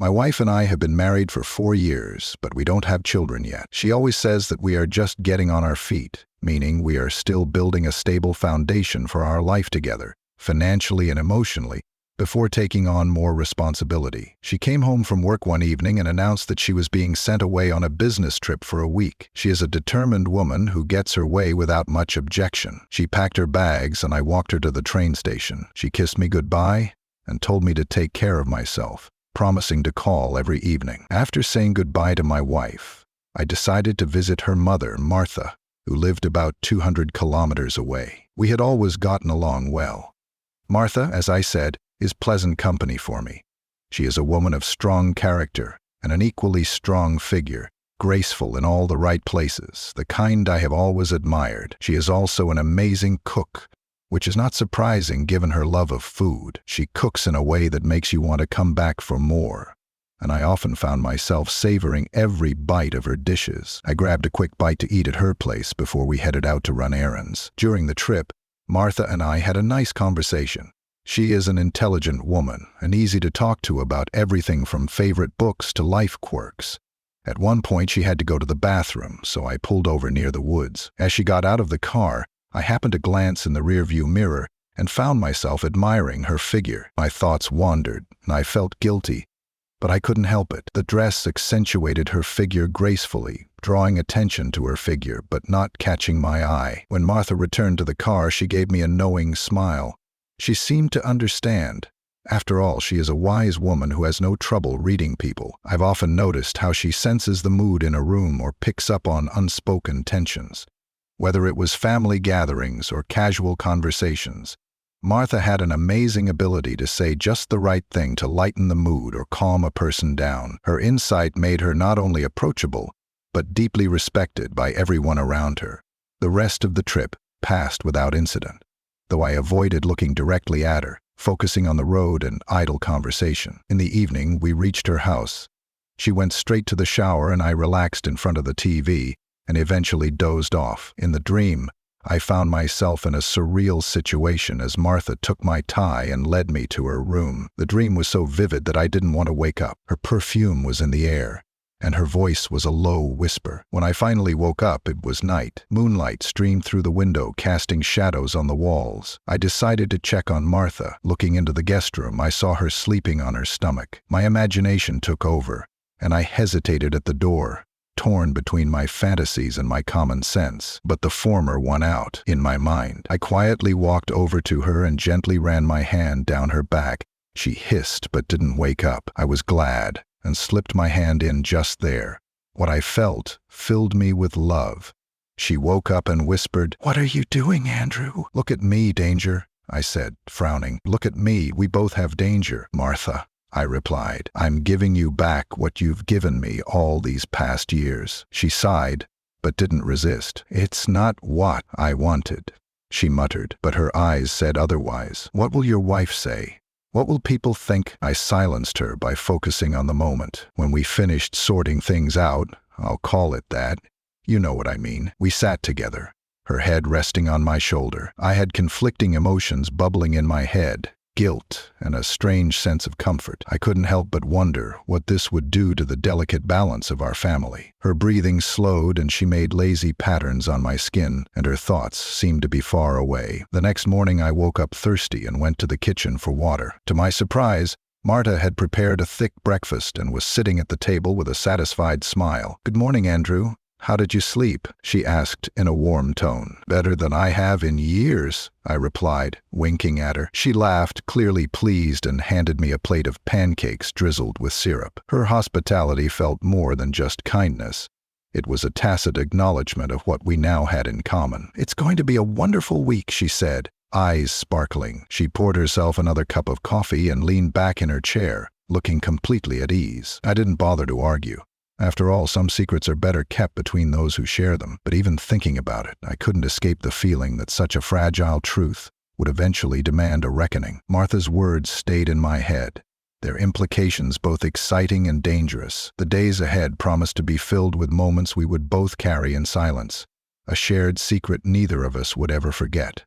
My wife and I have been married for 4 years, but we don't have children yet. She always says that we are just getting on our feet, meaning we are still building a stable foundation for our life together, financially and emotionally, before taking on more responsibility. She came home from work one evening and announced that she was being sent away on a business trip for a week. She is a determined woman who gets her way without much objection. She packed her bags and I walked her to the train station. She kissed me goodbye and told me to take care of myself, promising to call every evening. After saying goodbye to my wife, I decided to visit her mother, Martha, who lived about 200 kilometers away. We had always gotten along well. Martha, as I said, is pleasant company for me. She is a woman of strong character and an equally strong figure, graceful in all the right places, the kind I have always admired. She is also an amazing cook, which is not surprising given her love of food. She cooks in a way that makes you want to come back for more, and I often found myself savoring every bite of her dishes. I grabbed a quick bite to eat at her place before we headed out to run errands. During the trip, Martha and I had a nice conversation. She is an intelligent woman and easy to talk to about everything from favorite books to life quirks. At one point she had to go to the bathroom, so I pulled over near the woods. As she got out of the car, I happened to glance in the rearview mirror and found myself admiring her figure. My thoughts wandered, and I felt guilty, but I couldn't help it. The dress accentuated her figure gracefully, drawing attention to her figure but not catching my eye. When Martha returned to the car, she gave me a knowing smile. She seemed to understand. After all, she is a wise woman who has no trouble reading people. I've often noticed how she senses the mood in a room or picks up on unspoken tensions. Whether it was family gatherings or casual conversations, Martha had an amazing ability to say just the right thing to lighten the mood or calm a person down. Her insight made her not only approachable, but deeply respected by everyone around her. The rest of the trip passed without incident, though I avoided looking directly at her, focusing on the road and idle conversation. In the evening, we reached her house. She went straight to the shower and I relaxed in front of the TV and eventually dozed off. In the dream, I found myself in a surreal situation as Martha took my tie and led me to her room. The dream was so vivid that I didn't want to wake up. Her perfume was in the air, and her voice was a low whisper. When I finally woke up, it was night. Moonlight streamed through the window, casting shadows on the walls. I decided to check on Martha. Looking into the guest room, I saw her sleeping on her stomach. My imagination took over, and I hesitated at the door, torn between my fantasies and my common sense. But the former won out in my mind. I quietly walked over to her and gently ran my hand down her back. She hissed but didn't wake up. I was glad, and slipped my hand in just there. What I felt filled me with love. She woke up and whispered, "What are you doing, Andrew?" "Look at me, Danger," I said, frowning. "Look at me, we both have danger." "Martha," I replied, "I'm giving you back what you've given me all these past years." She sighed, but didn't resist. "It's not what I wanted," she muttered, but her eyes said otherwise. "What will your wife say? What will people think?" I silenced her by focusing on the moment. When we finished sorting things out, I'll call it that, you know what I mean, we sat together, her head resting on my shoulder. I had conflicting emotions bubbling in my head, guilt and a strange sense of comfort. I couldn't help but wonder what this would do to the delicate balance of our family. Her breathing slowed and she made lazy patterns on my skin, and her thoughts seemed to be far away. The next morning I woke up thirsty and went to the kitchen for water. To my surprise, Martha had prepared a thick breakfast and was sitting at the table with a satisfied smile. "Good morning, Andrew. How did you sleep?" she asked in a warm tone. "Better than I have in years," I replied, winking at her. She laughed, clearly pleased, and handed me a plate of pancakes drizzled with syrup. Her hospitality felt more than just kindness. It was a tacit acknowledgement of what we now had in common. "It's going to be a wonderful week," she said, eyes sparkling. She poured herself another cup of coffee and leaned back in her chair, looking completely at ease. I didn't bother to argue. After all, some secrets are better kept between those who share them. But even thinking about it, I couldn't escape the feeling that such a fragile truth would eventually demand a reckoning. Martha's words stayed in my head, their implications both exciting and dangerous. The days ahead promised to be filled with moments we would both carry in silence, a shared secret neither of us would ever forget.